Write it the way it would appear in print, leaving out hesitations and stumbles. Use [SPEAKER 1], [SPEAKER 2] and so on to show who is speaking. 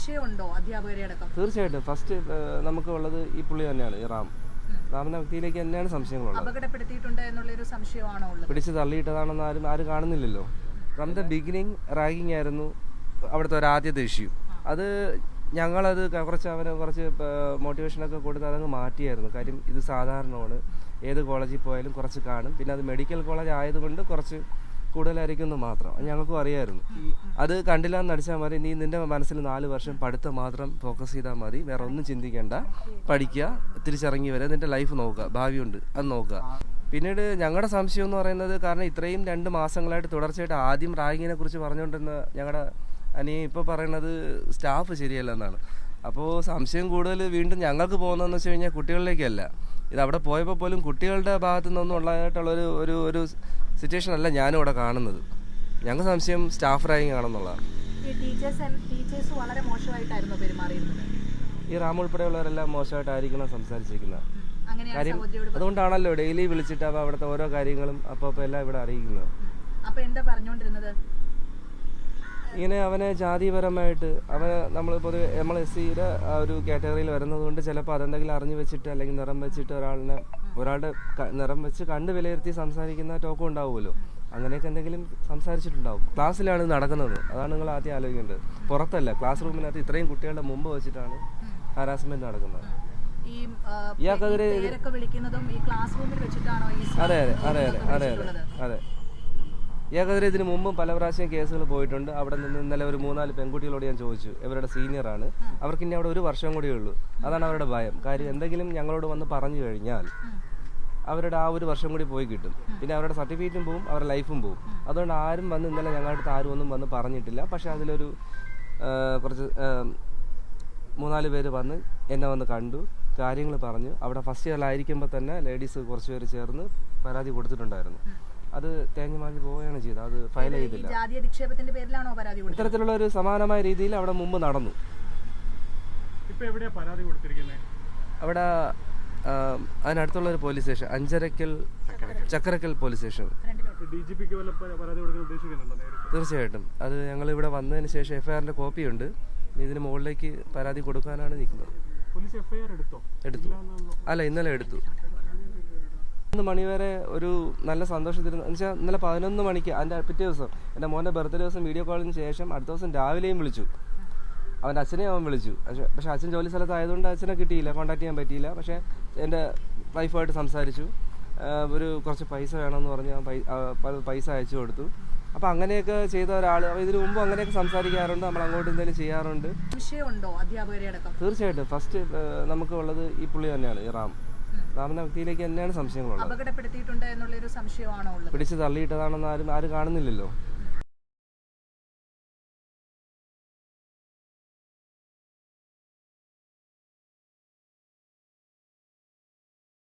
[SPEAKER 1] സംശയമുണ്ടോ അധ്യാപകരെ അടക്കം?
[SPEAKER 2] തീർച്ചയായിട്ടും ഫസ്റ്റ് നമുക്കുള്ളത് ഈ പുള്ളി തന്നെയാണ്, ഈ റാമിന്റെ വ്യക്തിയിലേക്ക് തന്നെയാണ് സംശയങ്ങളുള്ളത്.
[SPEAKER 1] അപകടപ്പെടുത്തിയിട്ടുണ്ട് എന്നുള്ളൊരു സംശയമാണോ ഉള്ളത്?
[SPEAKER 2] പിടിച്ച് തള്ളിയിട്ടതാണെന്ന് ആരും കാണുന്നില്ലല്ലോ. ഫ്രം ദ ബിഗിനിങ് റാഗിങ് ആയിരുന്നു അവിടുത്തെ ഒരു ആദ്യത്തെ ഇഷ്യൂ. അത് ഞങ്ങളത് കുറച്ച് മോട്ടിവേഷനൊക്കെ കൊടുത്ത് അതങ്ങ് മാറ്റിയായിരുന്നു. കാര്യം ഇത് സാധാരണമാണ്, ഏത് കോളേജിൽ പോയാലും കുറച്ച് കാണും. പിന്നെ അത് മെഡിക്കൽ കോളേജ് ആയതുകൊണ്ട് കുറച്ച് കൂടുതലായിരിക്കും എന്ന് മാത്രം ഞങ്ങൾക്കും അറിയായിരുന്നു. അത് കണ്ടില്ല എന്ന് നടിച്ചാൽ മതി, നീ നിന്റെ മനസ്സിൽ 4 വർഷം പഠിത്തം മാത്രം ഫോക്കസ് ചെയ്താൽ മതി, വേറെ ഒന്നും ചിന്തിക്കേണ്ട, പഠിക്കുക, തിരിച്ചിറങ്ങി വരിക, നിന്റെ ലൈഫ് നോക്കുക, ഭാവിയുണ്ട് അത് നോക്കുക. പിന്നീട് ഞങ്ങളുടെ സംശയം എന്ന് പറയുന്നത്, കാരണം ഇത്രയും 2 മാസങ്ങളായിട്ട് തുടർച്ചയായിട്ട് ആദ്യം റാഗിങ്ങിനെ കുറിച്ച് പറഞ്ഞുകൊണ്ടിരുന്ന ഞങ്ങളുടെ ഇപ്പോൾ പറയണത് സ്റ്റാഫ് ശരിയല്ല എന്നാണ്. അപ്പോൾ സംശയം കൂടുതൽ വീണ്ടും ഞങ്ങൾക്ക് പോകുന്നതെന്ന് വെച്ച് കഴിഞ്ഞാൽ കുട്ടികളിലേക്കല്ല, ഇത് അവിടെ പോയപ്പോൾ പോലും കുട്ടികളുടെ ഭാഗത്തു നിന്നൊന്നും ഒരു സിറ്റുവേഷൻ അല്ല ഞാനും ഇവിടെ കാണുന്നത്. ഞങ്ങൾക്ക് സംശയം സ്റ്റാഫ് റാഗിങ് ആണെന്നുള്ളതാണ്.
[SPEAKER 1] ടീച്ചേഴ്സ് വളരെ മോശമായിട്ടായിരുന്നു പെരുമാറിയിരുന്നത്.
[SPEAKER 2] ഈ റാം ഉൾപ്പെടെയുള്ളവരെല്ലാം മോശമായിട്ടായിരിക്കണം സംസാരിച്ചിരിക്കുന്നത്. കാര്യം അതുകൊണ്ടാണല്ലോ ഡെയിലി വിളിച്ചിട്ട് അവിടുത്തെ ഓരോ കാര്യങ്ങളും അപ്പോൾ എല്ലാം ഇവിടെ അറിയിക്കുന്നത്.
[SPEAKER 1] അപ്പോൾ എന്താ പറഞ്ഞുകൊണ്ടിരുന്നത്?
[SPEAKER 2] ഇങ്ങനെ അവനെ ജാതിപരമായിട്ട് നമ്മൾ പൊതുവെ SC-യുടെ ഒരു കാറ്റഗറിയിൽ വരുന്നത് കൊണ്ട് ചിലപ്പോൾ അതെന്തെങ്കിലും അറിഞ്ഞു വെച്ചിട്ട് അല്ലെങ്കിൽ നിറം വെച്ചിട്ട് ഒരാളുടെ നിറം വെച്ച് കണ്ട് വിലയിരുത്തി സംസാരിക്കുന്ന ടോക്കും ഉണ്ടാവുമല്ലോ. അങ്ങനെയൊക്കെ എന്തെങ്കിലും സംസാരിച്ചിട്ടുണ്ടാവും. ക്ലാസ്സിലാണ് നടക്കുന്നത്, അതാണ് നിങ്ങൾ ആദ്യം ആലോചിക്കേണ്ടത്. പുറത്തല്ല, ക്ലാസ് റൂമിനകത്ത് ഇത്രയും കുട്ടികളുടെ മുമ്പ് വെച്ചിട്ടാണ് ഹാരാസ്മെന്റ് നടക്കുന്നത്.
[SPEAKER 1] ഇയാൾക്കെതിരെ
[SPEAKER 2] അതെ ഇയാൾക്കെതിരെ ഇതിന് മുമ്പും പല പ്രാവശ്യം കേസുകൾ പോയിട്ടുണ്ട്. അവിടെ നിന്ന് ഇന്നലെ ഒരു 3-4 പെൺകുട്ടികളോട് ഞാൻ ചോദിച്ചു, ഇവരുടെ സീനിയറാണ്, അവർക്ക് ഇനി അവിടെ 1 വർഷം കൂടിയേ ഉള്ളൂ. അതാണ് അവരുടെ ഭയം. കാര്യം എന്തെങ്കിലും ഞങ്ങളോട് വന്ന് പറഞ്ഞു കഴിഞ്ഞാൽ അവരുടെ ആ 1 വർഷം കൂടി പോയി കിട്ടും. പിന്നെ അവരുടെ സർട്ടിഫിക്കറ്റും പോവും, അവരുടെ ലൈഫും പോവും. അതുകൊണ്ട് ആരും വന്ന് ഇന്നലെ ഞങ്ങളുടെ അടുത്ത് ആരും ഒന്നും വന്ന് പറഞ്ഞിട്ടില്ല. പക്ഷെ അതിലൊരു കുറച്ച് 3-4 പേര് വന്ന് എന്നെ വന്ന് കണ്ടു, കാര്യങ്ങൾ പറഞ്ഞു. അവിടെ ഫസ്റ്റ് ഇയറിലായിരിക്കുമ്പോൾ തന്നെ ലേഡീസ് കുറച്ച് പേര് ചേർന്ന് പരാതി കൊടുത്തിട്ടുണ്ടായിരുന്നു. അത് തേഞ്ഞു മാഞ്ഞു പോവുകയാണ് ചെയ്തത്, അത് ഫയൽ ചെയ്തില്ല. ഇത്തരത്തിലുള്ള ഒരു സമാനമായ രീതിയിൽ അവിടെ മുമ്പ് നടന്നു. അവിടെ അതിനടുത്തുള്ള ഒരു police station, Chakkarakkal police station. തീർച്ചയായിട്ടും അത് ഞങ്ങൾ ഇവിടെ വന്നതിന് ശേഷം FIR-ന്റെ കോപ്പിയുണ്ട്. ഇതിന് മുകളിലേക്ക് പരാതി കൊടുക്കാനാണ് നിൽക്കുന്നത്. എടുത്തു. അല്ല, ഇന്നലെ എടുത്തു. 11 മണി വരെ ഒരു നല്ല സന്തോഷത്തിരുന്നു. എന്നുവെച്ചാൽ ഇന്നലെ 11 മണിക്ക് അതിൻ്റെ പിറ്റേ ദിവസം എൻ്റെ മോൻ്റെ ബർത്ത്ഡേ ദിവസം വീഡിയോ കോളിന് ശേഷം അടുത്ത ദിവസം രാവിലെയും വിളിച്ചു. അവൻ്റെ അച്ഛനെയും അവൻ വിളിച്ചു. പക്ഷേ അച്ഛൻ ജോലി സ്ഥലത്തായതുകൊണ്ട് അച്ഛനെ കിട്ടിയില്ല, കോൺടാക്ട് ചെയ്യാൻ പറ്റിയില്ല. പക്ഷേ എൻ്റെ വൈഫുമായിട്ട് സംസാരിച്ചു. ഒരു കുറച്ച് പൈസ വേണമെന്ന് പറഞ്ഞ് പൈസ അയച്ചു കൊടുത്തു. അപ്പോൾ അങ്ങനെയൊക്കെ ചെയ്ത ഒരാൾ ഇതിനു മുമ്പ് അങ്ങനെയൊക്കെ സംസാരിക്കാറുണ്ട്, നമ്മൾ അങ്ങോട്ട് എന്തെങ്കിലും ചെയ്യാറുണ്ട്.
[SPEAKER 1] സംശയമുണ്ടോ അധ്യാപകരെ അടക്കം?
[SPEAKER 2] തീർച്ചയായിട്ടും ഫസ്റ്റ് നമുക്കുള്ളത് ഈ പുള്ളി തന്നെയാണ്, ഈ റാമിന്റെ വ്യക്തിയിലേക്ക് തന്നെയാണ് സംശയങ്ങളുള്ളത്.
[SPEAKER 1] അപകടപ്പെടുത്തിയിട്ടുണ്ട് എന്നുള്ളൊരു സംശയമാണോ ഉള്ളത്?
[SPEAKER 2] പിടിച്ച് തള്ളിയിട്ടതാണെന്ന് ആരും കാണുന്നില്ലല്ലോ.